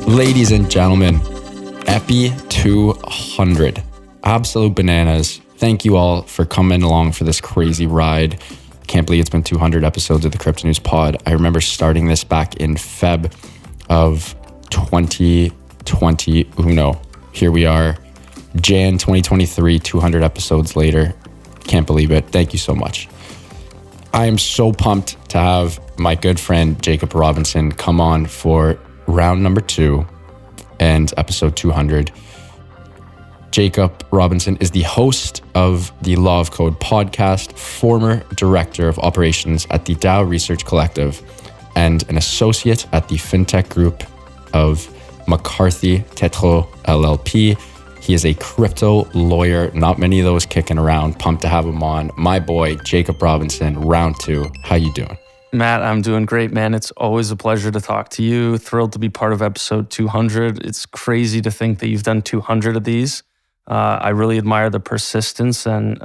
Ladies and gentlemen, Epi 200. Absolute bananas. Thank you all for coming along for this crazy ride. Can't believe it's been 200 episodes of the Crypto News Pod. I remember starting this back in Feb of 2020. Uno. Here we are. Jan 2023, 200 episodes later. Can't believe it. Thank you so much. I am so pumped to have my good friend Jacob Robinson come on for round number 2 and episode 200. Jacob Robinson is the host of the Law of Code podcast, former director of operations at the DAO Research Collective, and an associate at the FinTech group of McCarthy Tétrault LLP. He is a crypto lawyer, not many of those kicking around. Pumped to have him on. My boy, Jacob Robinson, round 2. How you doing? Matt, I'm doing great, man. It's always a pleasure to talk to you. Thrilled to be part of episode 200. It's crazy to think that you've done 200 of these. I really admire the persistence and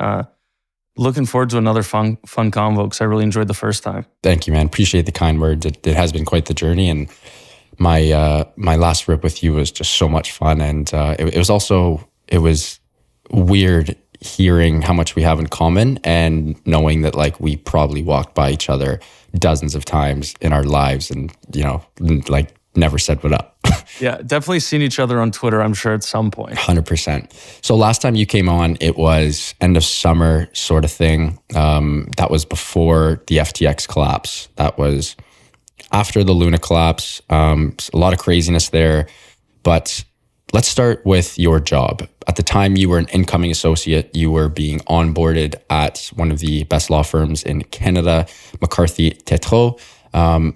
looking forward to another fun convo because I really enjoyed the first time. Thank you, man. Appreciate the kind words. It has been quite the journey, and my last rip with you was just so much fun, and it was weird hearing how much we have in common and knowing that like we probably walked by each other dozens of times in our lives and like never said what up. Yeah, definitely seen each other on Twitter, I'm sure, at some point. 100%. So last time you came on, it was end of summer sort of thing. That was before the FTX collapse. That was after the Luna collapse. A lot of craziness there. But let's start with your job. At the time, you were an incoming associate. You were being onboarded at one of the best law firms in Canada, McCarthy Tétrault.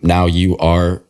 Now you are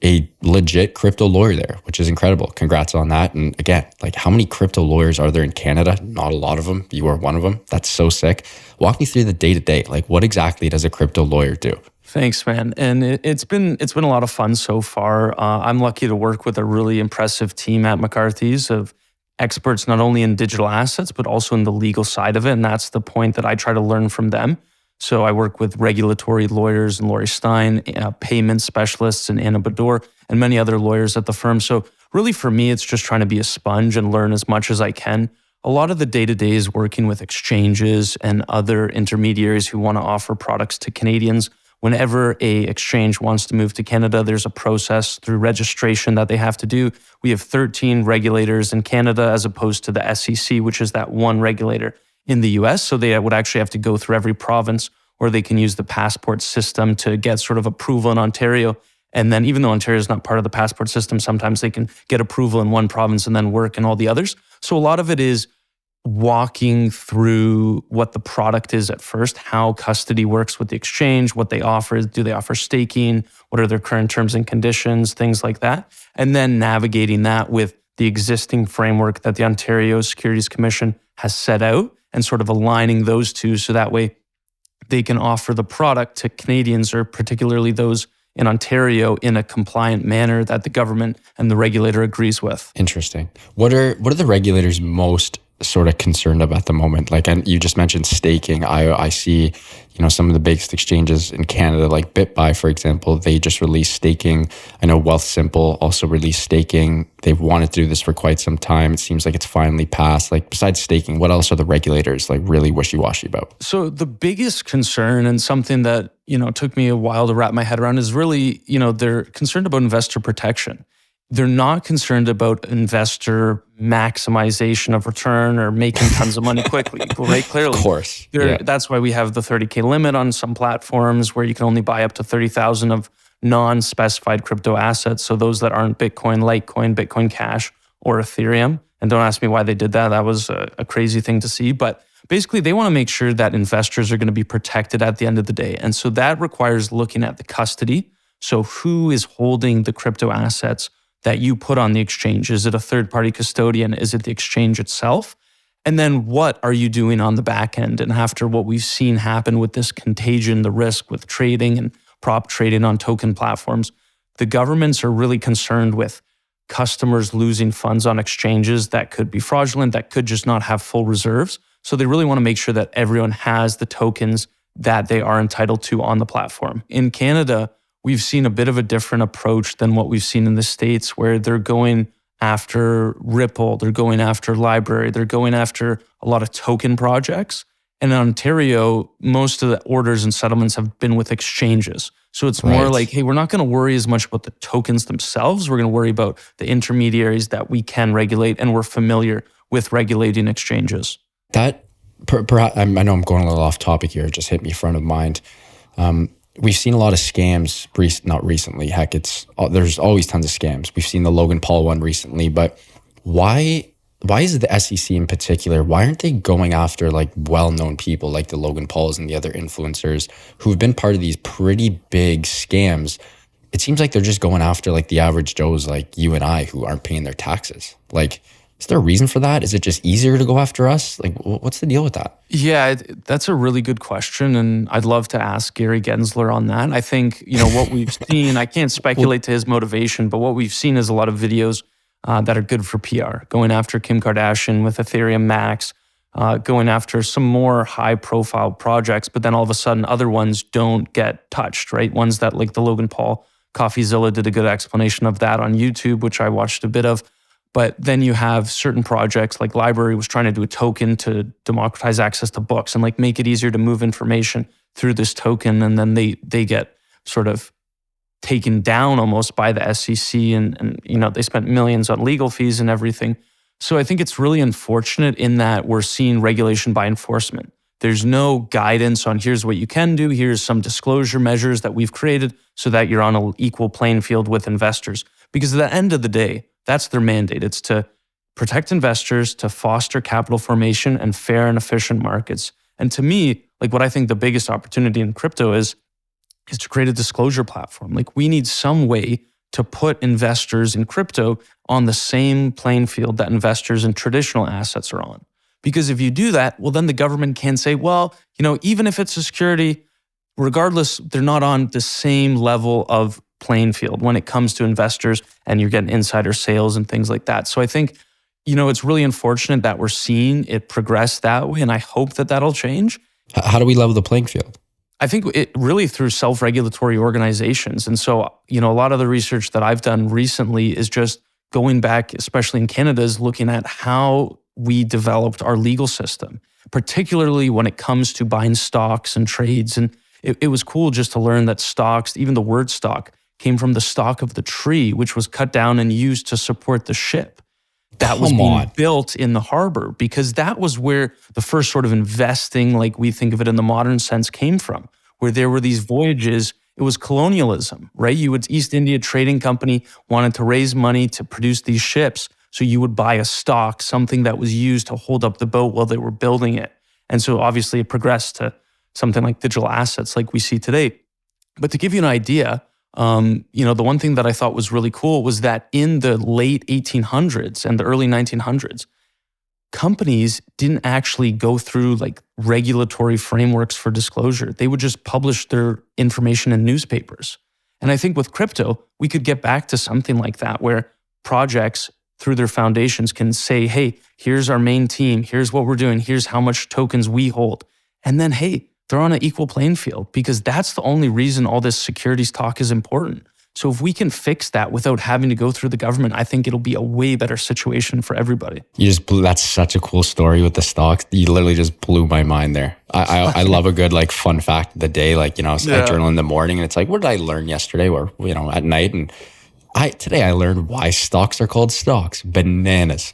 a legit crypto lawyer there, which is incredible. Congrats on that. And again, like how many crypto lawyers are there in Canada? Not a lot of them. You are one of them. That's so sick. Walk me through the day-to-day. Like what exactly does a crypto lawyer do? Thanks, man. And it's been a lot of fun so far. I'm lucky to work with a really impressive team at McCarthy's of experts not only in digital assets, but also in the legal side of it. And that's the point that I try to learn from them. So I work with regulatory lawyers and Laurie Stein, payment specialists and Anna Bador, and many other lawyers at the firm. So really for me, it's just trying to be a sponge and learn as much as I can. A lot of the day-to-day is working with exchanges and other intermediaries who want to offer products to Canadians. Whenever a exchange wants to move to Canada, there's a process through registration that they have to do. We have 13 regulators in Canada as opposed to the SEC, which is that one regulator in the US. So they would actually have to go through every province, or they can use the passport system to get sort of approval in Ontario. And then even though Ontario is not part of the passport system, sometimes they can get approval in one province and then work in all the others. So a lot of it is walking through what the product is at first, how custody works with the exchange, what they offer. Do they offer staking? What are their current terms and conditions? Things like that. And then navigating that with the existing framework that the Ontario Securities Commission has set out and sort of aligning those two so that way they can offer the product to Canadians or particularly those in Ontario in a compliant manner that the government and the regulator agrees with. Interesting. What are the regulators most sort of concerned about at the moment? Like, and you just mentioned staking. I see, some of the biggest exchanges in Canada, like BitBuy, for example, they just released staking. I know Wealthsimple also released staking. They've wanted to do this for quite some time. It seems like it's finally passed. Like, besides staking, what else are the regulators like really wishy-washy about? So the biggest concern and something that, took me a while to wrap my head around is really, they're concerned about investor protection. They're not concerned about investor maximization of return or making tons of money quickly, right? Clearly. Of course. That's why we have the 30K limit on some platforms where you can only buy up to 30,000 of non-specified crypto assets. So those that aren't Bitcoin, Litecoin, Bitcoin Cash, or Ethereum. And don't ask me why they did that. That was a crazy thing to see. But basically, they want to make sure that investors are going to be protected at the end of the day. And so that requires looking at the custody. So who is holding the crypto assets that you put on the exchange? Is it a third-party custodian? Is it the exchange itself? And then what are you doing on the back end? And after what we've seen happen with this contagion, the risk with trading and prop trading on token platforms, the governments are really concerned with customers losing funds on exchanges that could be fraudulent, that could just not have full reserves. So they really want to make sure that everyone has the tokens that they are entitled to on the platform. In Canada, we've seen a bit of a different approach than what we've seen in the States, where they're going after Ripple, they're going after Library, they're going after a lot of token projects. And in Ontario, most of the orders and settlements have been with exchanges. So it's more like, hey, we're not going to worry as much about the tokens themselves. We're going to worry about the intermediaries that we can regulate, and we're familiar with regulating exchanges. That, perhaps, I know I'm going a little off topic here. It just hit me front of mind. We've seen a lot of scams, not recently. Heck, there's always tons of scams. We've seen the Logan Paul one recently, but why is it the SEC in particular? Why aren't they going after like well-known people like the Logan Pauls and the other influencers who've been part of these pretty big scams? It seems like they're just going after like the average Joes like you and I who aren't paying their taxes. Like, is there a reason for that? Is it just easier to go after us? Like, what's the deal with that? Yeah, that's a really good question. And I'd love to ask Gary Gensler on that. I think, what we've seen, I can't speculate to his motivation, but what we've seen is a lot of videos that are good for PR, going after Kim Kardashian with Ethereum Max, going after some more high profile projects, but then all of a sudden other ones don't get touched, right? Ones that like the Logan Paul, CoffeeZilla did a good explanation of that on YouTube, which I watched a bit of. But then you have certain projects like Library was trying to do a token to democratize access to books and like make it easier to move information through this token. And then they get sort of taken down almost by the SEC and they spent millions on legal fees and everything. So I think it's really unfortunate in that we're seeing regulation by enforcement. There's no guidance on here's what you can do, here's some disclosure measures that we've created so that you're on an equal playing field with investors. Because at the end of the day, that's their mandate. It's to protect investors, to foster capital formation and fair and efficient markets. And to me, like what I think the biggest opportunity in crypto is to create a disclosure platform. Like we need some way to put investors in crypto on the same playing field that investors in traditional assets are on. Because if you do that, well, then the government can say, well, even if it's a security, regardless, they're not on the same level of playing field when it comes to investors and you're getting insider sales and things like that. So I think, it's really unfortunate that we're seeing it progress that way. And I hope that that'll change. How do we level the playing field? I think it really through self-regulatory organizations. And so, a lot of the research that I've done recently is just going back, especially in Canada, is looking at how we developed our legal system, particularly when it comes to buying stocks and trades. And it was cool just to learn that stocks, even the word stock, came from the stalk of the tree, which was cut down and used to support the ship that was being built in the harbor, because that was where the first sort of investing, like we think of it in the modern sense, came from, where there were these voyages. It was colonialism, right? East India Trading Company wanted to raise money to produce these ships. So you would buy a stock, something that was used to hold up the boat while they were building it. And so obviously it progressed to something like digital assets like we see today. But to give you an idea, the one thing that I thought was really cool was that in the late 1800s and the early 1900s, companies didn't actually go through like regulatory frameworks for disclosure. They would just publish their information in newspapers. And I think with crypto, we could get back to something like that, where projects through their foundations can say, hey, here's our main team, here's what we're doing, here's how much tokens we hold. And then, hey, they're on an equal playing field, because that's the only reason all this securities talk is important. So if we can fix that without having to go through the government, I think it'll be a way better situation for everybody. That's such a cool story with the stocks. You literally just blew my mind there. I love a good like fun fact of the day. Like, I journal in the morning and it's like, what did I learn yesterday or, at night? And today I learned why stocks are called stocks. Bananas.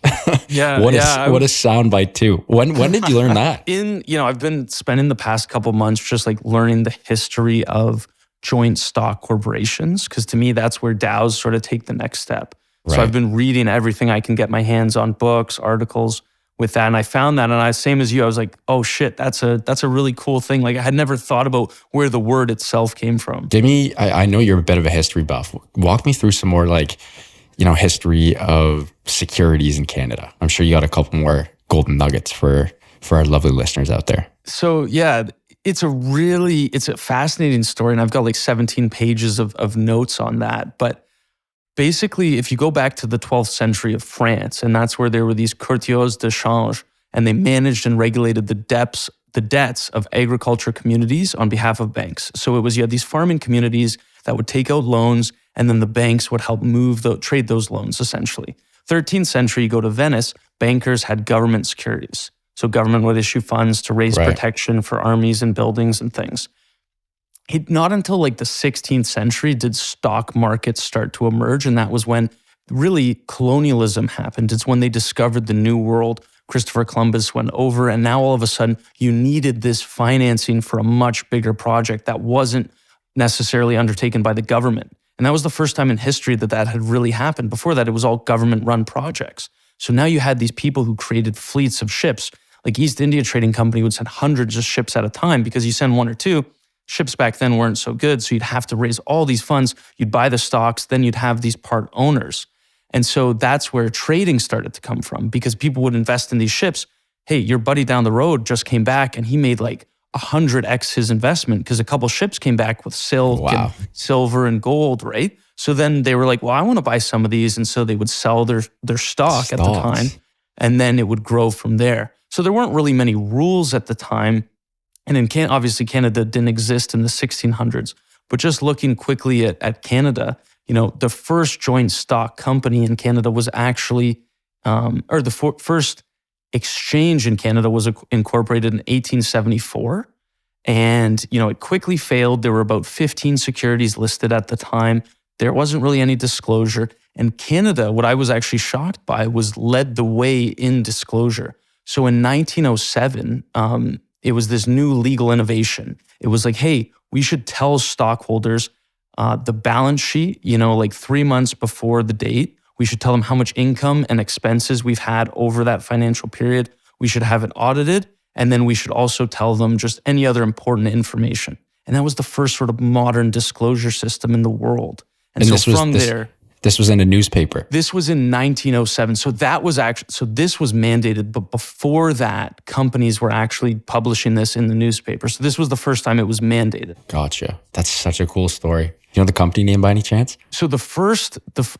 Yeah. What a soundbite too. When did you learn that? I've been spending the past couple months just like learning the history of joint stock corporations, because to me, that's where DAOs sort of take the next step. Right. So I've been reading everything I can get my hands on, books, articles with that. And I found that, and same as you, I was like, oh shit, that's a really cool thing. Like I had never thought about where the word itself came from. Demi, I know you're a bit of a history buff. Walk me through some more like, history of securities in Canada. I'm sure you got a couple more golden nuggets for our lovely listeners out there. So yeah, it's a fascinating story. And I've got like 17 pages of notes on that. But basically, if you go back to the 12th century of France, and that's where there were these courtiers de change, and they managed and regulated the the debts of agriculture communities on behalf of banks. So you had these farming communities that would take out loans, and then the banks would help trade those loans, essentially. 13th century, you go to Venice, bankers had government securities. So government would issue funds to raise protection for armies and buildings and things. Not until like the 16th century did stock markets start to emerge, and that was when really colonialism happened. It's when they discovered the New World. Christopher Columbus went over, and now all of a sudden you needed this financing for a much bigger project that wasn't necessarily undertaken by the government. And that was the first time in history that had really happened. Before that, it was all government-run projects. So now you had these people who created fleets of ships. Like East India Trading Company would send hundreds of ships at a time, because you send one or two, ships back then weren't so good. So you'd have to raise all these funds, you'd buy the stocks, then you'd have these part owners. And so that's where trading started to come from, because people would invest in these ships. Hey, your buddy down the road just came back and he made like 100x his investment because a couple ships came back with silk and silver and gold, right? So then they were like, well, I want to buy some of these. And so they would sell their stock at the time, and then it would grow from there. So there weren't really many rules at the time. And obviously Canada didn't exist in the 1600s. But just looking quickly at Canada, the first joint stock company in Canada was actually, first exchange in Canada was incorporated in 1874. And, it quickly failed. There were about 15 securities listed at the time. There wasn't really any disclosure. And Canada, what I was actually shocked by, was led the way in disclosure. So in 1907, it was this new legal innovation. It was like, hey, we should tell stockholders the balance sheet, like 3 months before the date. We should tell them how much income and expenses we've had over that financial period. We should have it audited. And then we should also tell them just any other important information. And that was the first sort of modern disclosure system in the world. And so this was in a newspaper. This was in 1907. So this was mandated, but before that, companies were actually publishing this in the newspaper. So this was the first time it was mandated. Gotcha. That's such a cool story. You know the company name by any chance? So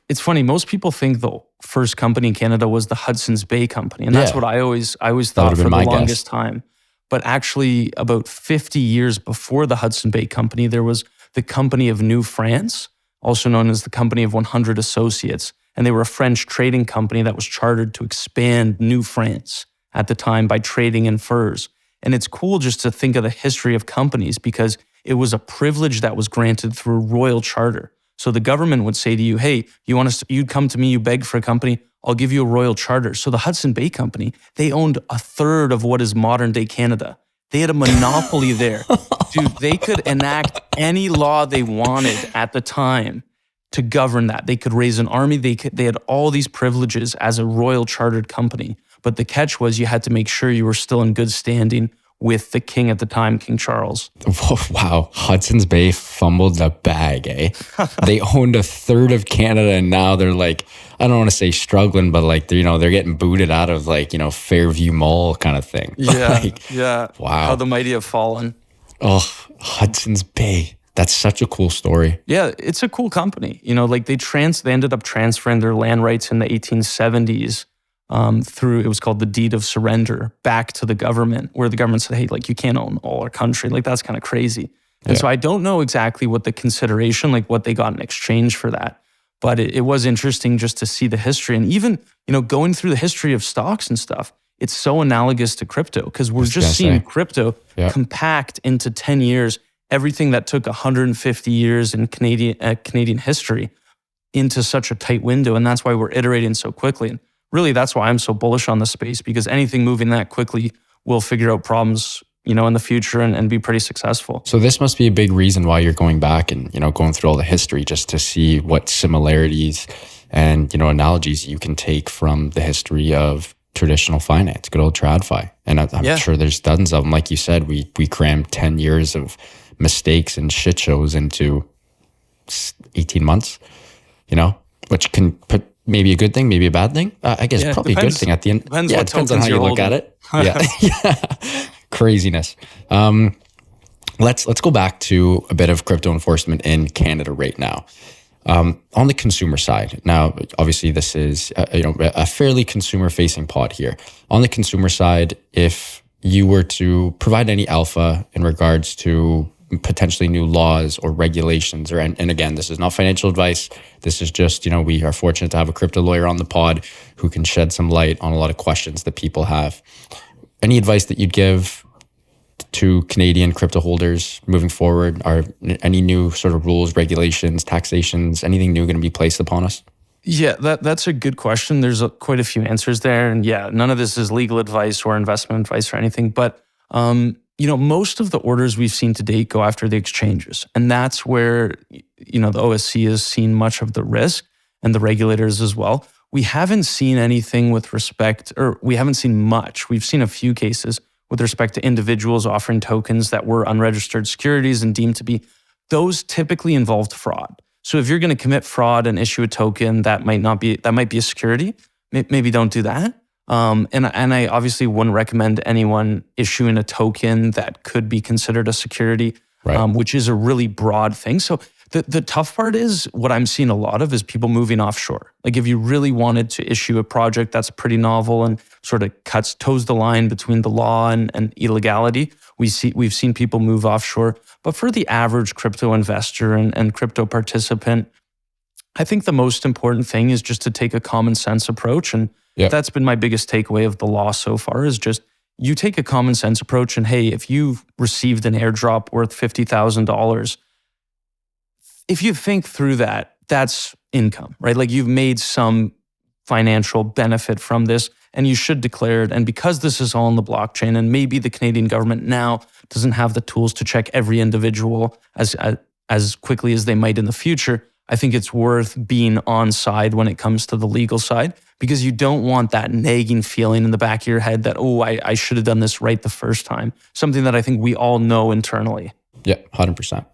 it's funny, most people think the first company in Canada was the Hudson's Bay Company. And that's what I always thought for the longest time. But actually, about 50 years before the Hudson Bay Company, there was the Company of New France, also known as the Company of 100 Associates. And they were a French trading company that was chartered to expand New France at the time by trading in furs. And it's cool just to think of the history of companies, because it was a privilege that was granted through a royal charter. So the government would say to you, hey, you'd come to me, you beg for a company, I'll give you a royal charter. So the Hudson Bay Company, they owned a third of what is modern day Canada. They had a monopoly there. Dude, they could enact any law they wanted at the time to govern that. They could raise an army. They had all these privileges as a royal chartered company. But the catch was you had to make sure you were still in good standing with the king at the time, King Charles. Wow. Hudson's Bay fumbled the bag, eh? They owned a third of Canada, and now they're like, I don't want to say struggling, but like, they're getting booted out of Fairview Mall kind of thing. Yeah. Yeah. Wow. How the mighty have fallen. Oh, Hudson's Bay. That's such a cool story. Yeah, it's a cool company. They ended up transferring their land rights in the 1870s through, it was called the Deed of Surrender, back to the government, where the government said, hey, you can't own all our country. That's kind of crazy. And so I don't know exactly what the consideration, what they got in exchange for that. But it was interesting just to see the history. And even, going through the history of stocks and stuff, it's so analogous to crypto, because we're just seeing crypto compact into 10 years, everything that took 150 years in Canadian history into such a tight window. And that's why we're iterating so quickly. And really, that's why I'm so bullish on the space, because anything moving that quickly will figure out problems, in the future and be pretty successful. So this must be a big reason why you're going back and, going through all the history, just to see what similarities and, analogies you can take from the history of traditional finance, good old TradFi. And I'm sure there's dozens of them. Like you said, we crammed 10 years of mistakes and shit shows into 18 months, which can put maybe a good thing, maybe a bad thing. I guess probably a good thing at the end. Depends on how you look at it. Yeah. Craziness. Let's go back to a bit of crypto enforcement in Canada right now. On the consumer side, now obviously this is a fairly consumer-facing pod here. On the consumer side, if you were to provide any alpha in regards to potentially new laws or regulations, and again, this is not financial advice. This is just, we are fortunate to have a crypto lawyer on the pod who can shed some light on a lot of questions that people have. Any advice that you'd give to Canadian crypto holders moving forward? Are any new sort of rules, regulations, taxations, anything new going to be placed upon us? Yeah, that's a good question. There's quite a few answers there. And yeah, none of this is legal advice or investment advice or anything. But, most of the orders we've seen to date go after the exchanges. And that's where, the OSC has seen much of the risk, and the regulators as well. We haven't seen anything with respect, or we haven't seen much. We've seen a few cases with respect to individuals offering tokens that were unregistered securities and deemed to be. Those typically involved fraud. So if you're going to commit fraud and issue a token that might be a security, maybe don't do that. And I obviously wouldn't recommend anyone issuing a token that could be considered a security, right. Which is a really broad thing. So the tough part is, what I'm seeing a lot of is people moving offshore. Like if you really wanted to issue a project that's pretty novel and sort of toes the line between the law and illegality, we've seen people move offshore. But for the average crypto investor and crypto participant, I think the most important thing is just to take a common sense approach. And that's been my biggest takeaway of the law so far, is just you take a common sense approach. And hey, if you've received an airdrop worth $50,000, if you think through that, that's income, right? Like you've made some financial benefit from this, and you should declare it. And because this is all on the blockchain, and maybe the Canadian government now doesn't have the tools to check every individual as quickly as they might in the future, I think it's worth being on side when it comes to the legal side, because you don't want that nagging feeling in the back of your head that, I should have done this right the first time. Something that I think we all know internally. Yeah, 100%.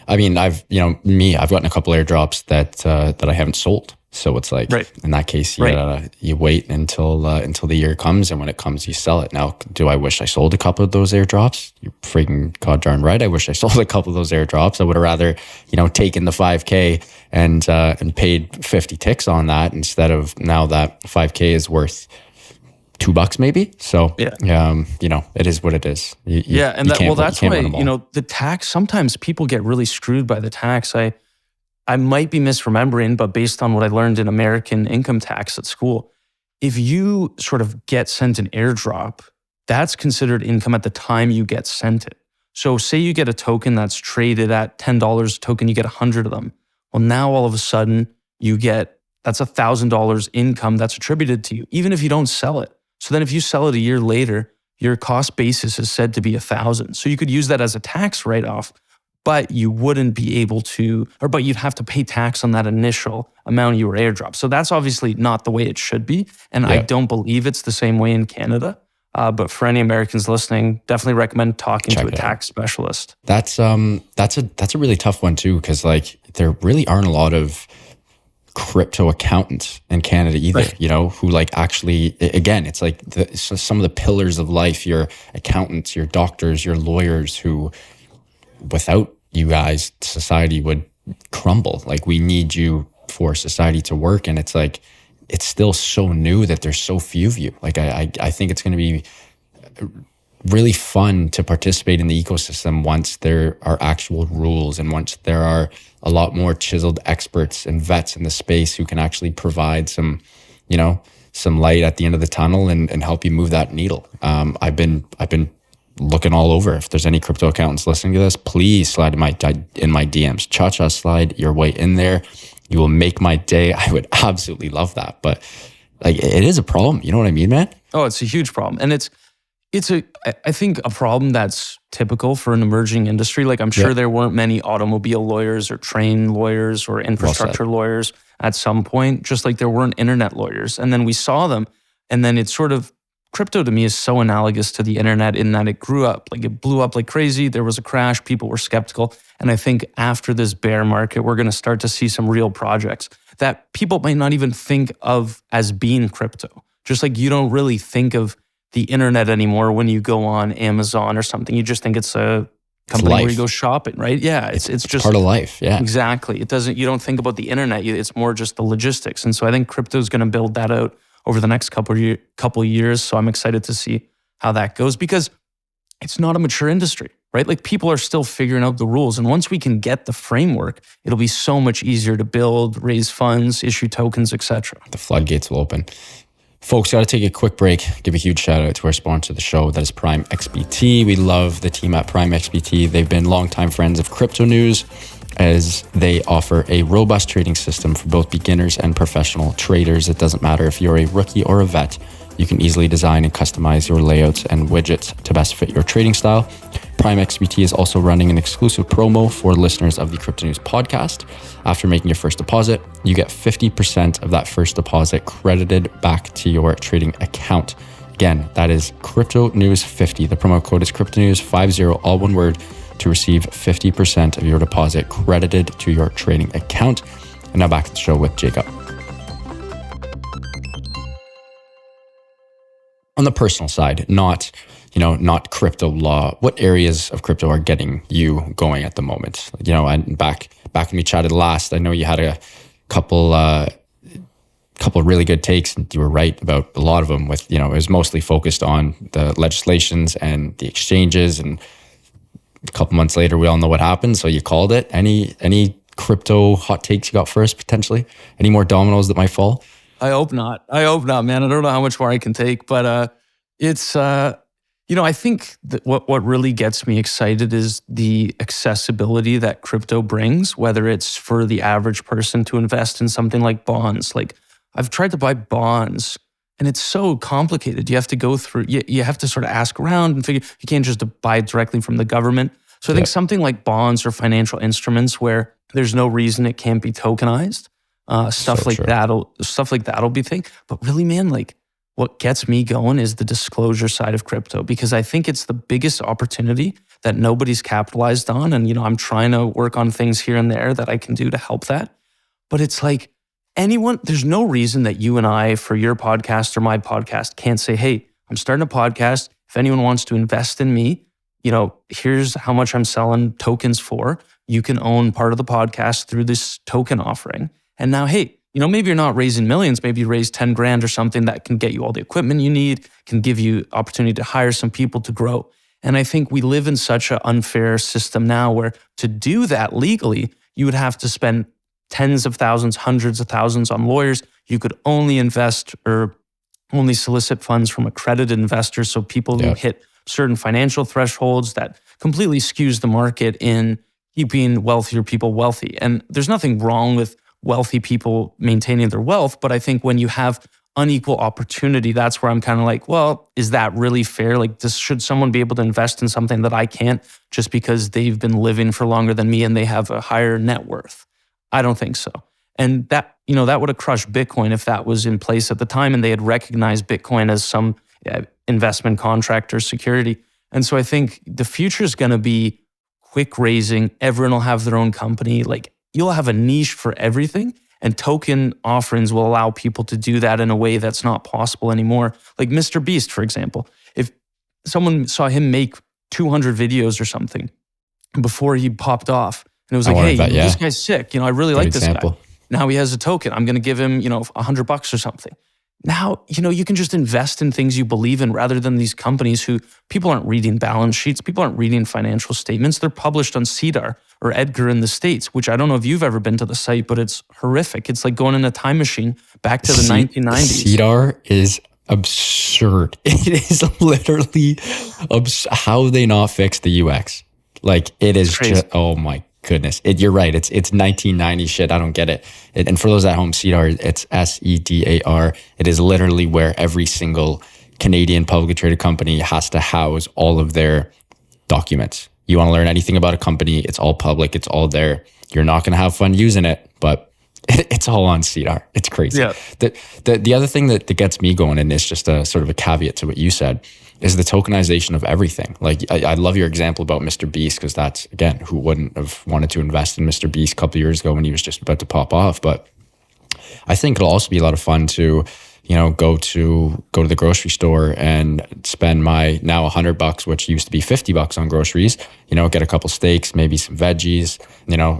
I mean, I've gotten a couple airdrops that I haven't sold. So it's like, right. In that case, you wait until the year comes, and when it comes, you sell it. Now, do I wish I sold a couple of those airdrops? You're freaking god darn right. I wish I sold a couple of those airdrops. I would have rather, taken the 5K and paid 50 ticks on that, instead of now that 5K is worth $2 maybe. So, it is what it is. That's why, the tax, sometimes people get really screwed by the tax. I might be misremembering, but based on what I learned in American income tax at school, if you sort of get sent an airdrop, that's considered income at the time you get sent it. So say you get a token that's traded at $10 a token, you get 100 of them. Well, now all of a sudden that's $1,000 income that's attributed to you, even if you don't sell it. So then if you sell it a year later, your cost basis is said to be 1,000. So you could use that as a tax write-off, but you wouldn't be able to, but you'd have to pay tax on that initial amount you were airdropped. So that's obviously not the way it should be. And I don't believe it's the same way in Canada. But for any Americans listening, definitely recommend talking to a tax specialist. That's a really tough one too, because there really aren't a lot of crypto accountants in Canada either, right. Who actually, again, it's like some of the pillars of life, your accountants, your doctors, your lawyers, who without you guys, society would crumble. Like, we need you for society to work. And it's like, it's still so new that there's so few of you. Like, I think it's going to be really fun to participate in the ecosystem once there are actual rules, and once there are a lot more chiseled experts and vets in the space who can actually provide some light at the end of the tunnel and help you move that needle. I've been looking all over. If there's any crypto accountants listening to this, please slide in my DMs. Cha-cha slide your way in there. You will make my day. I would absolutely love that. But it is a problem. You know what I mean, man? Oh, it's a huge problem. And it's I think a problem that's typical for an emerging industry. Like, I'm sure there weren't many automobile lawyers or train lawyers or infrastructure lawyers at some point, just like there weren't internet lawyers. And then we saw them. And then it's sort of, crypto to me is so analogous to the internet in that it grew up, it blew up like crazy. There was a crash, people were skeptical. And I think after this bear market, we're going to start to see some real projects that people might not even think of as being crypto. Just like you don't really think of the internet anymore when you go on Amazon or something. You just think it's a company where you go shopping, right? Yeah, it's just part of life. Yeah, exactly. You don't think about the internet. It's more just the logistics. And so I think crypto is going to build that out over the next couple years. So I'm excited to see how that goes, because it's not a mature industry, right? Like people are still figuring out the rules. And once we can get the framework, it'll be so much easier to build, raise funds, issue tokens, etc. The floodgates will open. Folks, got to take a quick break. Give a huge shout out to our sponsor of the show, that is Prime XBT. We love the team at Prime XBT. They've been longtime friends of Crypto News, as they offer a robust trading system for both beginners and professional traders. It doesn't matter if you're a rookie or a vet. You can easily design and customize your layouts and widgets to best fit your trading style. Prime XBT is also running an exclusive promo for listeners of the Crypto News podcast. After making your first deposit, you get 50% of that first deposit credited back to your trading account. Again, that is Crypto News 50. The promo code is Crypto News 50, all one word, to receive 50% of your deposit credited to your trading account. And now back to the show with Jacob. On the personal side, not crypto law, what areas of crypto are getting you going at the moment? And back when we chatted last, I know you had a couple really good takes, and you were right about a lot of them. With it was mostly focused on the legislations and the exchanges, and a couple months later, we all know what happened. So you called it. Any crypto hot takes you got first, potentially? Any more dominoes that might fall? I hope not, man. I don't know how much more I can take, but it's, I think that what really gets me excited is the accessibility that crypto brings, whether it's for the average person to invest in something like bonds. Like I've tried to buy bonds, and it's so complicated. You have to go through, you have to sort of ask around and figure, you can't just buy it directly from the government. So I think something like bonds or financial instruments where there's no reason it can't be tokenized, stuff like that'll be thing. But really, man, like what gets me going is the disclosure side of crypto, because I think it's the biggest opportunity that nobody's capitalized on. And, I'm trying to work on things here and there that I can do to help that. But it's like, there's no reason that you and I, for your podcast or my podcast, can't say, hey, I'm starting a podcast. If anyone wants to invest in me, here's how much I'm selling tokens for. You can own part of the podcast through this token offering. And now, hey, maybe you're not raising millions, maybe you raise 10 grand or something that can get you all the equipment you need, can give you opportunity to hire some people to grow. And I think we live in such an unfair system now where to do that legally, you would have to spend tens of thousands, hundreds of thousands on lawyers. You could only invest or only solicit funds from accredited investors. So people who hit certain financial thresholds that completely skews the market in keeping wealthier people wealthy. And there's nothing wrong with wealthy people maintaining their wealth. But I think when you have unequal opportunity, that's where I'm kind of like, well, is that really fair? Like, should someone be able to invest in something that I can't just because they've been living for longer than me and they have a higher net worth? I don't think so. And that, that would have crushed Bitcoin if that was in place at the time and they had recognized Bitcoin as some investment contract or security. And so I think the future is going to be quick raising. Everyone will have their own company. Like, you'll have a niche for everything, and token offerings will allow people to do that in a way that's not possible anymore. Like Mr. Beast, for example, if someone saw him make 200 videos or something before he popped off, and it was like, hey, this guy's sick. I really like this guy. Now he has a token. I'm going to give him, $100 or something. Now, you can just invest in things you believe in rather than these companies who people aren't reading balance sheets. People aren't reading financial statements. They're published on CEDAR or Edgar in the States, which I don't know if you've ever been to the site, but it's horrific. It's like going in a time machine back to the 1990s. CEDAR is absurd. It is literally how they not fix the UX. Like, it is just, oh my goodness. You're right. It's 1990 shit. I don't get it. And for those at home, CEDAR, it's SEDAR. It is literally where every single Canadian publicly traded company has to house all of their documents. You want to learn anything about a company, it's all public, it's all there. You're not going to have fun using it, but it's all on CEDAR. It's crazy. Yeah. The other thing that gets me going, and it's just a sort of a caveat to what you said, is the tokenization of everything. Like, I love your example about Mr. Beast, because that's, again, who wouldn't have wanted to invest in Mr. Beast a couple of years ago when he was just about to pop off. But I think it'll also be a lot of fun to, go to the grocery store and spend my now $100, which used to be $50 on groceries, get a couple steaks, maybe some veggies,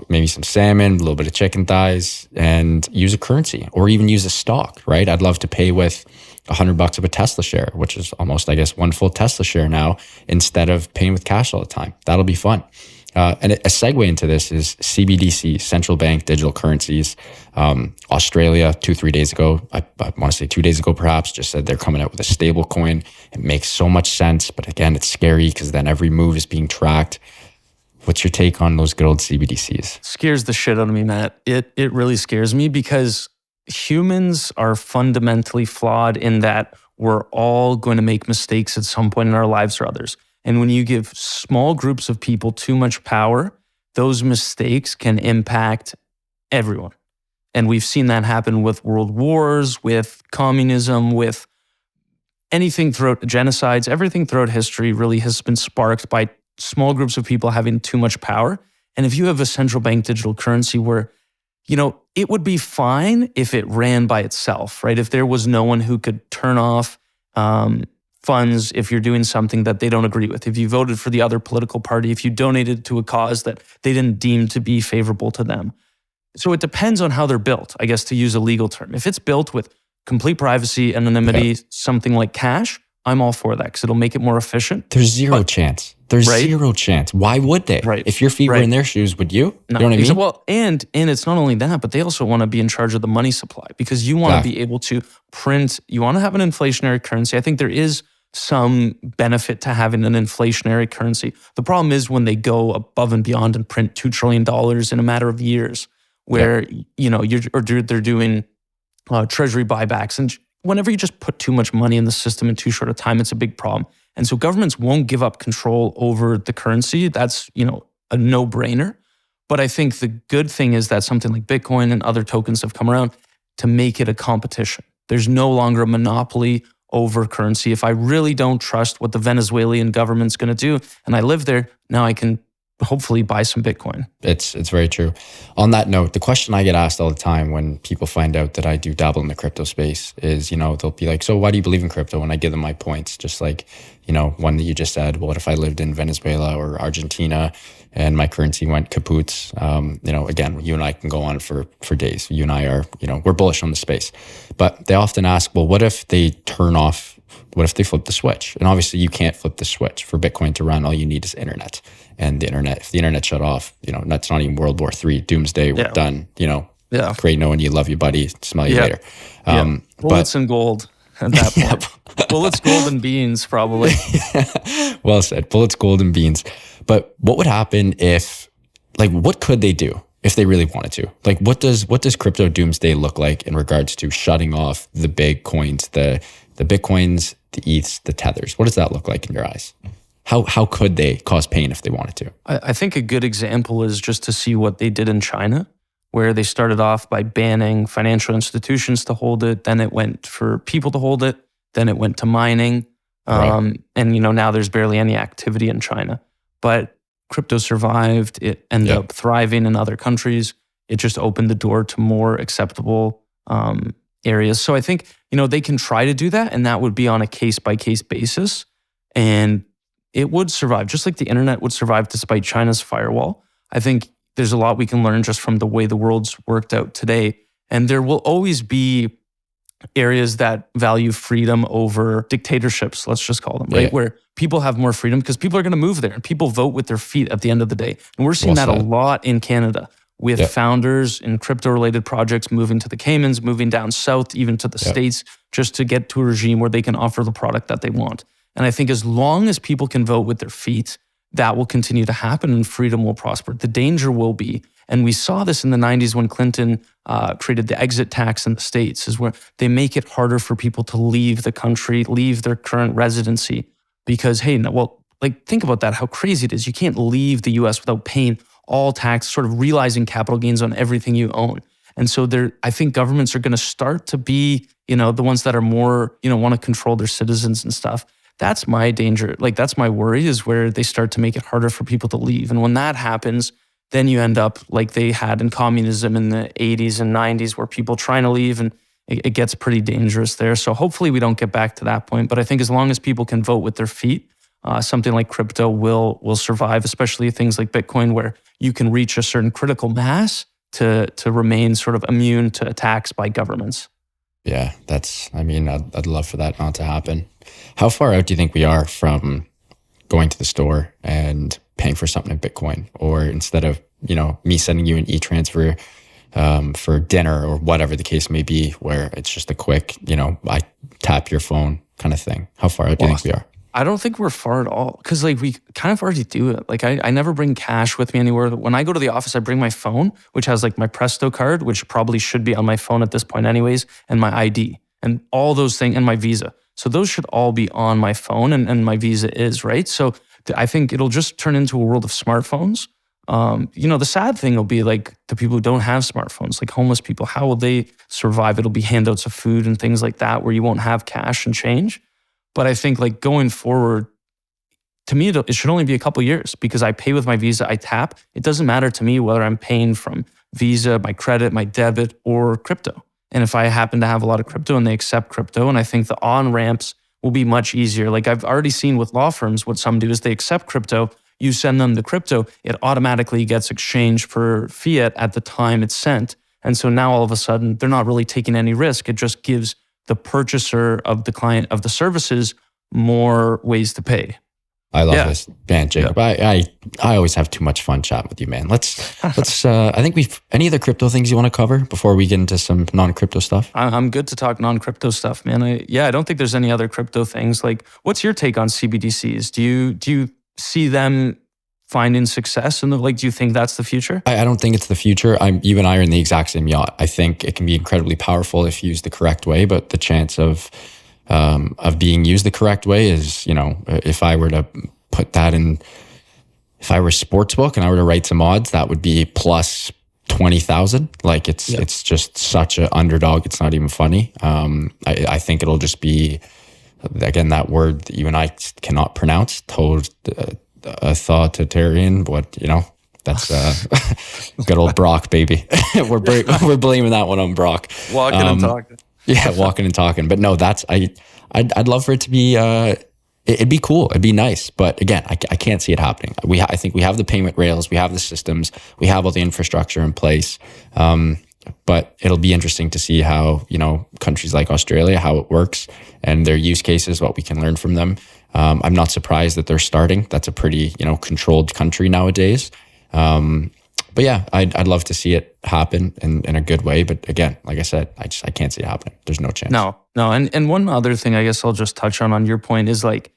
maybe some salmon, a little bit of chicken thighs, and use a currency or even use a stock, right? I'd love to pay with $100 of a Tesla share, which is almost, I guess, one full Tesla share now, instead of paying with cash all the time. That'll be fun. And a segue into this is CBDCs, central bank digital currencies. Australia, 2-3 days ago, I want to say 2 days ago perhaps, just said they're coming out with a stable coin. It makes so much sense, but again, it's scary because then every move is being tracked. What's your take on those good old CBDCs? Scares the shit out of me, Matt. It really scares me because humans are fundamentally flawed in that we're all going to make mistakes at some point in our lives or others. And when you give small groups of people too much power, those mistakes can impact everyone. And we've seen that happen with world wars, with communism, with anything throughout genocides. Everything throughout history really has been sparked by small groups of people having too much power. And if you have a central bank digital currency where, it would be fine if it ran by itself, right? If there was no one who could turn off funds if you're doing something that they don't agree with, if you voted for the other political party, if you donated to a cause that they didn't deem to be favorable to them. So it depends on how they're built, I guess, to use a legal term. If it's built with complete privacy, anonymity, something like cash, I'm all for that because it'll make it more efficient. There's zero chance. There's zero chance. Why would they? Right. If your feet were in their shoes, would you? No. You know what I mean? Well, and it's not only that, but they also want to be in charge of the money supply because you want to be able to print, you want to have an inflationary currency. I think there is some benefit to having an inflationary currency. The problem is when they go above and beyond and print $2 trillion in a matter of years where, they're doing treasury buybacks. And whenever you just put too much money in the system in too short a time, it's a big problem. And so governments won't give up control over the currency. That's, a no-brainer. But I think the good thing is that something like Bitcoin and other tokens have come around to make it a competition. There's no longer a monopoly over currency. If I really don't trust what the Venezuelan government's going to do, and I live there, now I can hopefully buy some Bitcoin. It's very true. On that note, the question I get asked all the time when people find out that I do dabble in the crypto space is, they'll be like, so why do you believe in crypto? When I give them my points, just like, one that you just said, well, what if I lived in Venezuela or Argentina and my currency went kaput? Again, you and I can go on for days. You and I are, we're bullish on the space. But they often ask, well, what if they flip the switch? And obviously you can't flip the switch. For Bitcoin to run, all you need is internet. And if the internet shut off, that's not even World War III, doomsday, we're done, great knowing you, love you, buddy, smell you later. Bullets and gold at that point. Bullets, gold, and beans, probably. Well said, bullets, gold, and beans. But what would happen what could they do if they really wanted to? Like, what does crypto doomsday look like in regards to shutting off the big coins, the Bitcoins, the ETHs, the Tethers? What does that look like in your eyes? How could they cause pain if they wanted to? I think a good example is just to see what they did in China, where they started off by banning financial institutions to hold it. Then it went for people to hold it. Then it went to mining. And now there's barely any activity in China. But crypto survived. It ended up thriving in other countries. It just opened the door to more acceptable areas. So I think, they can try to do that, and that would be on a case-by-case basis. And it would survive, just like the internet would survive despite China's firewall. I think there's a lot we can learn just from the way the world's worked out today. And there will always be areas that value freedom over dictatorships, let's just call them, right? Where people have more freedom because people are going to move there and people vote with their feet at the end of the day. And we're seeing that a lot in Canada with founders in crypto-related projects moving to the Caymans, moving down south, even to the States, just to get to a regime where they can offer the product that they want. And I think as long as people can vote with their feet, that will continue to happen and freedom will prosper. The danger will be, and we saw this in the 90s when Clinton created the exit tax in the States, is where they make it harder for people to leave the country, leave their current residency. Because, think about that, how crazy it is. You can't leave the US without paying all tax, sort of realizing capital gains on everything you own. And so I think governments are going to start to be, the ones that are more, want to control their citizens and stuff. That's my danger. That's my worry, is where they start to make it harder for people to leave. And when that happens, then you end up like they had in communism in the 80s and 90s, where people trying to leave, and it gets pretty dangerous there. So hopefully we don't get back to that point. But I think as long as people can vote with their feet, something like crypto will survive, especially things like Bitcoin, where you can reach a certain critical mass to remain sort of immune to attacks by governments. Yeah, I'd love for that not to happen. How far out do you think we are from going to the store and paying for something in Bitcoin, or instead of, me sending you an e-transfer for dinner or whatever the case may be, where it's just a quick, I tap your phone kind of thing? How far out do you think we are? I don't think we're far at all, because like we kind of already do it. Like I never bring cash with me anywhere. When I go to the office, I bring my phone, which has like my Presto card, which probably should be on my phone at this point anyways, and my ID and all those things, and my Visa. So those should all be on my phone, and my Visa is, right? So I think it'll just turn into a world of smartphones. The sad thing will be like the people who don't have smartphones, like homeless people, how will they survive? It'll be handouts of food and things like that where you won't have cash and change. But I think like going forward, to me, it should only be a couple of years, because I pay with my Visa, I tap. It doesn't matter to me whether I'm paying from Visa, my credit, my debit, or crypto. And if I happen to have a lot of crypto and they accept crypto, and I think the on-ramps will be much easier. Like I've already seen with law firms, what some do is they accept crypto, you send them the crypto, it automatically gets exchanged for fiat at the time it's sent. And so now all of a sudden, they're not really taking any risk. It just gives the purchaser of the client of the services more ways to pay. I love this, man, Jacob. Yeah. I always have too much fun chatting with you, man. Let's. I think any other crypto things you want to cover before we get into some non-crypto stuff? I'm good to talk non-crypto stuff, man. I don't think there's any other crypto things. Like, what's your take on CBDCs? Do you see them finding success, and do you think that's the future? I don't think it's the future. You and I are in the exact same yacht. I think it can be incredibly powerful if used the correct way, but the chance of being used the correct way is, if I were to put that in, if I were a sportsbook and I were to write some odds, that would be plus 20,000. Like it's just such an underdog. It's not even funny. I think it'll just be, again, that word that you and I cannot pronounce, authoritarian, that's good old Brock, baby. we're blaming that one on Brock. Walking and talking. Yeah, walking and talking. But no, I'd love for it to be, it'd be cool. It'd be nice. But again, I can't see it happening. I think we have the payment rails, we have the systems, we have all the infrastructure in place. But it'll be interesting to see how, countries like Australia, how it works and their use cases, what we can learn from them. I'm not surprised that they're starting. That's a pretty, controlled country nowadays. But yeah, I'd love to see it happen in a good way. But again, like I said, I can't see it happening. There's no chance. No. And one other thing I guess I'll just touch on your point is like,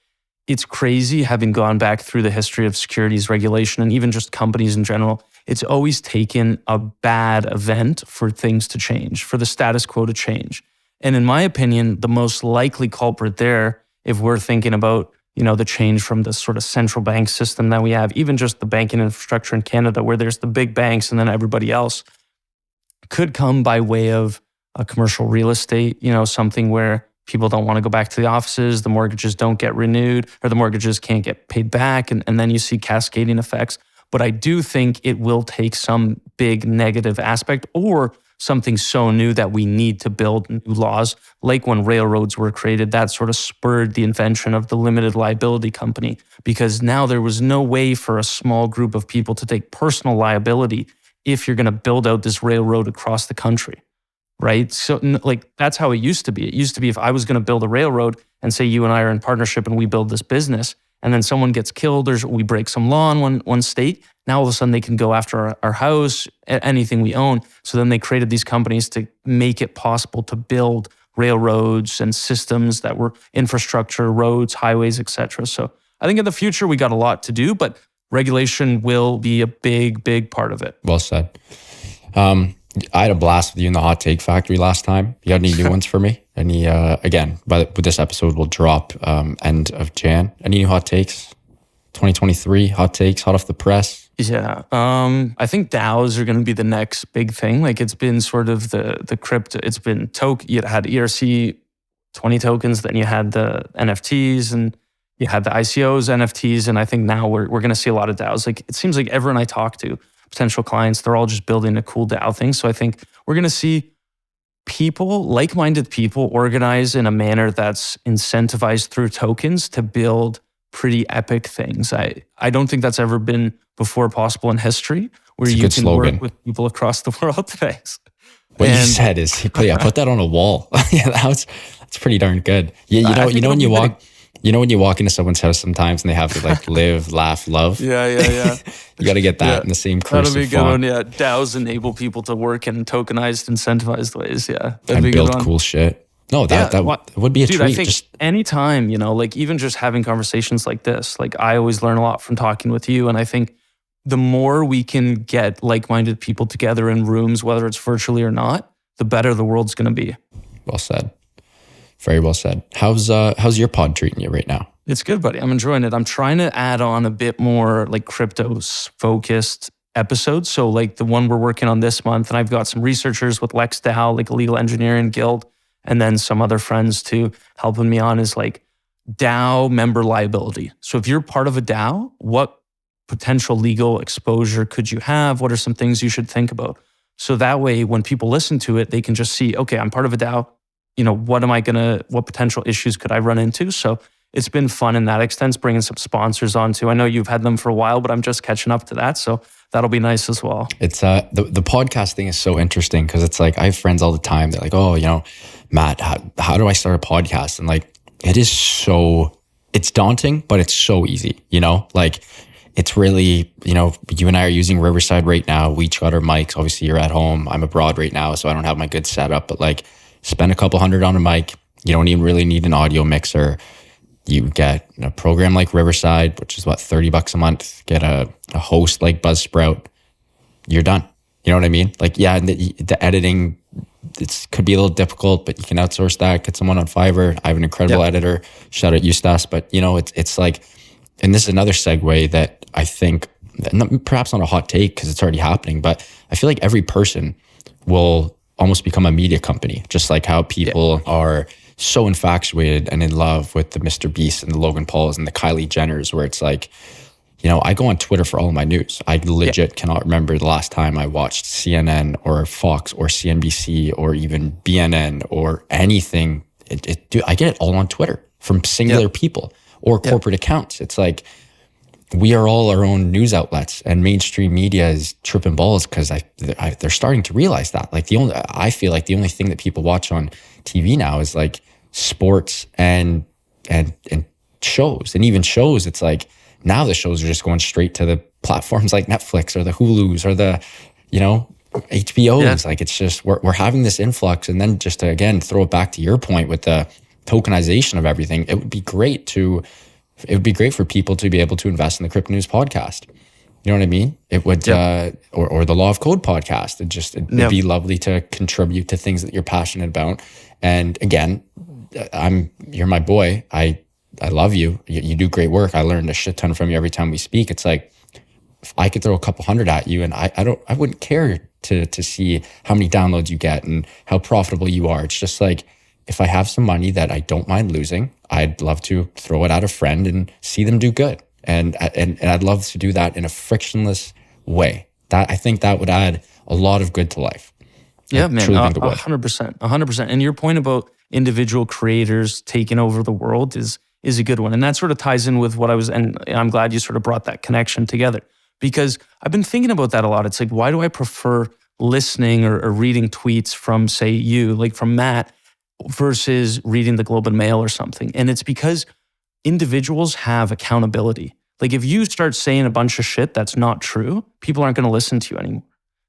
it's crazy having gone back through the history of securities regulation and even just companies in general. It's always taken a bad event for things to change, for the status quo to change. And in my opinion, the most likely culprit there, if we're thinking about, the change from the sort of central bank system that we have, even just the banking infrastructure in Canada, where there's the big banks and then everybody else, could come by way of a commercial real estate, something where people don't want to go back to the offices, the mortgages don't get renewed, or the mortgages can't get paid back, and then you see cascading effects. But I do think it will take some big negative aspect or something so new that we need to build new laws, like when railroads were created, that sort of spurred the invention of the limited liability company, because now there was no way for a small group of people to take personal liability if you're going to build out this railroad across the country, right? So that's how it used to be. It used to be if I was going to build a railroad and say you and I are in partnership and we build this business, and then someone gets killed or we break some law in one state, now all of a sudden they can go after our house, anything we own. So then they created these companies to make it possible to build railroads and systems that were infrastructure, roads, highways, etc. So I think in the future we got a lot to do, but regulation will be a big, big part of it. Well said. I had a blast with you in the hot take factory last time. You got any new ones for me? Any, again, with this episode will drop end of Jan. Any new hot takes? 2023 hot takes, hot off the press? Yeah. I think DAOs are going to be the next big thing. Like it's been sort of the crypto, it's been you had ERC 20 tokens, then you had the NFTs and you had the ICOs, NFTs. And I think now we're going to see a lot of DAOs. Like it seems like everyone I talk to, potential clients, they're all just building a cool DAO thing. So I think we're going to see people, like-minded people, organize in a manner that's incentivized through tokens to build pretty epic things. I don't think that's ever been before possible in history, where you can work with people across the world. Thanks. What you said is, put that on a wall. Yeah, that's pretty darn good. Yeah, when you walk, when you walk into someone's house sometimes and they have to like live, laugh, love. Yeah. You got to get that in the same cursive That'll be a good font. one. Yeah, DAOs enable people to work in tokenized, incentivized ways. Yeah, that'd And be a build good one. cool shit. No, that would be a treat. I think anytime, like even just having conversations like this, like I always learn a lot from talking with you. And I think the more we can get like-minded people together in rooms, whether it's virtually or not, the better the world's going to be. Well said. Very well said. How's your pod treating you right now? It's good, buddy. I'm enjoying it. I'm trying to add on a bit more like crypto-focused episodes. So like the one we're working on this month, and I've got some researchers with Lex DAO, like a legal engineering guild, and then some other friends too helping me on is like DAO member liability. So if you're part of a DAO, what potential legal exposure could you have? What are some things you should think about? So that way, when people listen to it, they can just see, okay, I'm part of a DAO. What potential issues could I run into? So it's been fun in that extent, bringing some sponsors on too. I know you've had them for a while, but I'm just catching up to that. So that'll be nice as well. It's the podcast thing is so interesting because it's like I have friends all the time. They're like, oh, Matt, how do I start a podcast? And like, it's daunting, but it's so easy, like it's really, you and I are using Riverside right now. We each got our mics. Obviously you're at home. I'm abroad right now, so I don't have my good setup, but like spend a couple $100 on a mic. You don't even really need an audio mixer. You get a program like Riverside, which is what, $30 a month. Get a host like Buzzsprout. You're done. You know what I mean? Like, yeah, the editing, it could be a little difficult, but you can outsource that. Get someone on Fiverr. I have an incredible editor. Shout out Eustace. But it's like, and this is another segue that I think, perhaps not a hot take because it's already happening, but I feel like every person will almost become a media company, just like how people are so infatuated and in love with the Mr. Beast and the Logan Pauls and the Kylie Jenners, where it's like, I go on Twitter for all of my news. I legit cannot remember the last time I watched CNN or Fox or CNBC or even BNN or anything. I get it all on Twitter from singular people or corporate accounts. It's like, we are all our own news outlets, and mainstream media is tripping balls because they're starting to realize that. Like I feel like the only thing that people watch on TV now is like sports and shows, and even shows. It's like now the shows are just going straight to the platforms like Netflix or the Hulus or the HBOs. Yeah. Like it's just we're having this influx, and then just to again throw it back to your point with the tokenization of everything, it would be great for people to be able to invest in the Crypto News podcast. You know what I mean? It would, or the Law of Code podcast. It'd be lovely to contribute to things that you're passionate about. And again, you're my boy. I love you. You do great work. I learned a shit ton from you every time we speak. It's like, if I could throw a couple $100 at you and I wouldn't care to see how many downloads you get and how profitable you are. It's just like, if I have some money that I don't mind losing, I'd love to throw it at a friend and see them do good. And I'd love to do that in a frictionless way. I think that would add a lot of good to life. Yeah, man, 100%. And your point about individual creators taking over the world is a good one. And that sort of ties in with what and I'm glad you sort of brought that connection together, because I've been thinking about that a lot. It's like, why do I prefer listening or reading tweets from, say, you, like from Matt, versus reading the Globe and Mail or something? And it's because individuals have accountability. Like if you start saying a bunch of shit that's not true, people aren't going to listen to you anymore.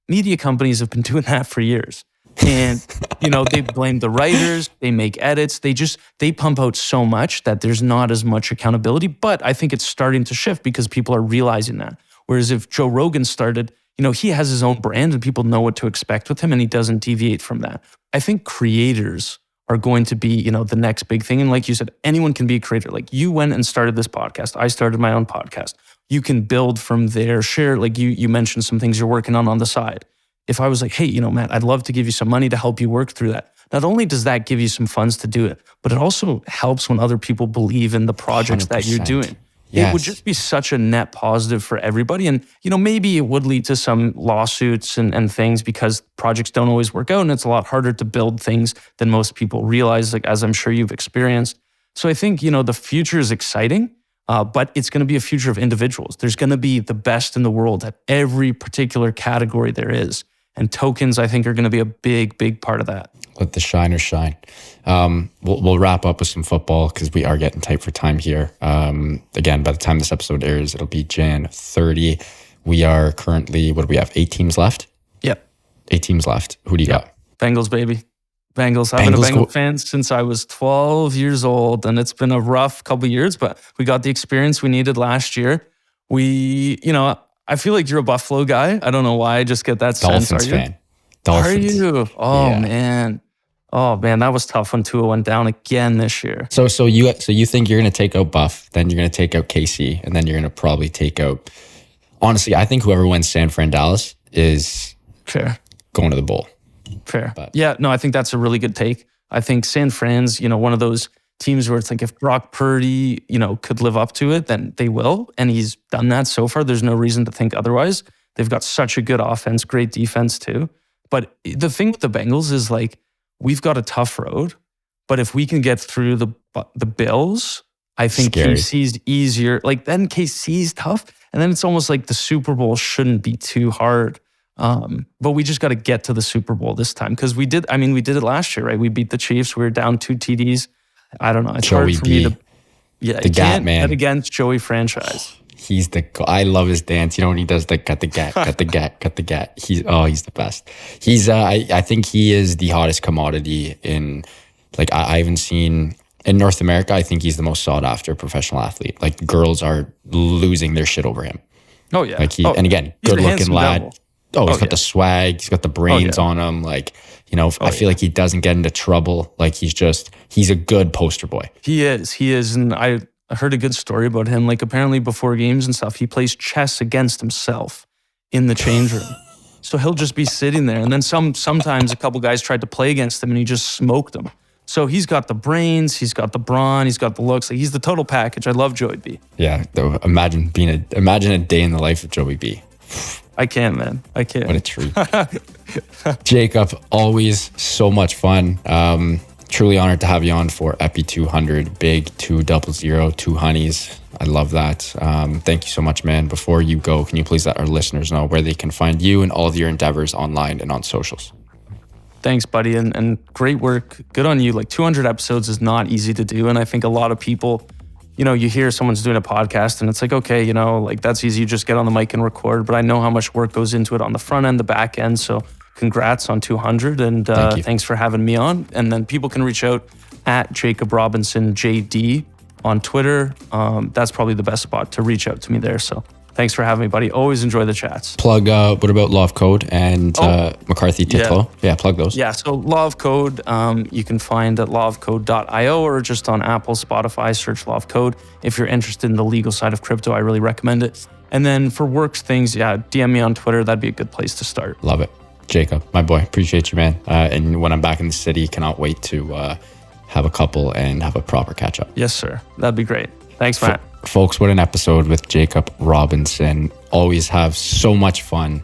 Media companies have been doing that for years. And, they blame the writers, they make edits, they pump out so much that there's not as much accountability. But I think it's starting to shift because people are realizing that. Whereas if Joe Rogan started, he has his own brand and people know what to expect with him and he doesn't deviate from that. I think creators are going to be, the next big thing. And like you said, anyone can be a creator. Like you went and started this podcast. I started my own podcast. You can build from there, share, like you mentioned some things you're working on the side. If I was like, hey, Matt, I'd love to give you some money to help you work through that. Not only does that give you some funds to do it, but it also helps when other people believe in the projects 100%. That you're doing. Yes. It would just be such a net positive for everybody. And, maybe it would lead to some lawsuits and things because projects don't always work out and it's a lot harder to build things than most people realize, like as I'm sure you've experienced. So I think, the future is exciting, but it's going to be a future of individuals. There's going to be the best in the world at every particular category there is. And tokens, I think, are going to be a big part of that. Let the shiners shine. We'll wrap up with some football because we are getting tight for time here. Again, by the time this episode airs, it'll be Jan 30. We are currently, what do we have, 8 teams left? Yep. 8 teams left. Who do you got? Bengals, baby. Bengals. I've been a Bengal fan since I was 12 years old, and it's been a rough couple of years, but we got the experience we needed last year. I feel like you're a Buffalo guy. I don't know why. I just get that sense. Dolphins fan. Dolphins. Are you? Oh, yeah. Man. Oh, man. That was tough when Tua went down again this year. So you think you're going to take out Buff, then you're going to take out KC, and then you're going to probably take out... Honestly, I think whoever wins San Fran Dallas is fair going to the bowl. Fair. But yeah, no, I think that's a really good take. I think San Fran's, one of those teams where it's like if Brock Purdy, could live up to it, then they will. And he's done that so far. There's no reason to think otherwise. They've got such a good offense, great defense too. But the thing with the Bengals is like, we've got a tough road, but if we can get through the Bills, I think KC's easier. Like then KC's tough. And then it's almost like the Super Bowl shouldn't be too hard. But we just got to get to the Super Bowl this time because we did it last year, right? We beat the Chiefs. We were down 2 TDs. I don't know. It's Joey hard for B. me to. Yeah, the Gat man. Bet against Joey franchise. He's I love his dance. When he does the cut the gat, cut the gat, cut the gat. He's the best. He's I think he is the hottest commodity in I haven't seen in North America. I think he's the most sought after professional athlete. Like girls are losing their shit over him. Oh yeah. And again, good looking lad. Devil. He's got the swag. He's got the brains on him. I feel like he doesn't get into trouble. He's a good poster boy. He is. And I heard a good story about him. Apparently before games and stuff, he plays chess against himself in the change room. So he'll just be sitting there. And then sometimes a couple guys tried to play against him and he just smoked them. So he's got the brains, he's got the brawn, he's got the looks. He's the total package. I love Joey B. Yeah. Imagine a day in the life of Joey B. I can't, man. I can't. What a treat. Jacob, always so much fun. Truly honored to have you on for Epi 200, big 200, 2 honeys. I love that. Thank you so much, man. Before you go, can you please let our listeners know where they can find you and all of your endeavors online and on socials? Thanks, buddy. And great work. Good on you. 200 episodes is not easy to do. And I think a lot of people... you hear someone's doing a podcast and it's like, okay, that's easy. You just get on the mic and record. But I know how much work goes into it on the front end, the back end. So congrats on 200. And thanks for having me on. And then people can reach out at Jacob Robinson JD on Twitter. That's probably the best spot to reach out to me there. So thanks for having me, buddy. Always enjoy the chats. Plug, what about Law of Code and McCarthy Tétrault? Yeah, plug those. Yeah, so Law of Code, you can find at lawofcode.io or just on Apple, Spotify, search Law of Code. If you're interested in the legal side of crypto, I really recommend it. And then for works things, DM me on Twitter. That'd be a good place to start. Love it. Jacob, my boy, appreciate you, man. And when I'm back in the city, cannot wait to have a couple and have a proper catch up. Yes, sir. That'd be great. Thanks, Matt. Folks, what an episode with Jacob Robinson. Always have so much fun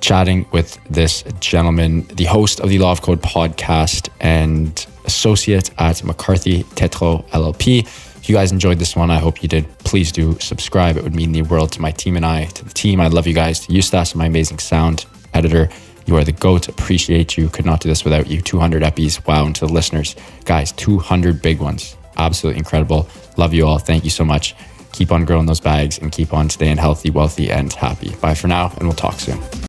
chatting with this gentleman, the host of the Law of Code podcast and associate at McCarthy Tétrault LLP. If you guys enjoyed this one, I hope you did. Please do subscribe. It would mean the world to my team and I, to the team. I love you guys. To Eustace, my amazing sound editor. You are the GOAT. Appreciate you. Could not do this without you. 200 epis. Wow. And to the listeners, guys, 200 big ones. Absolutely incredible. Love you all. Thank you so much. Keep on growing those bags and keep on staying healthy, wealthy, and happy. Bye for now, and we'll talk soon.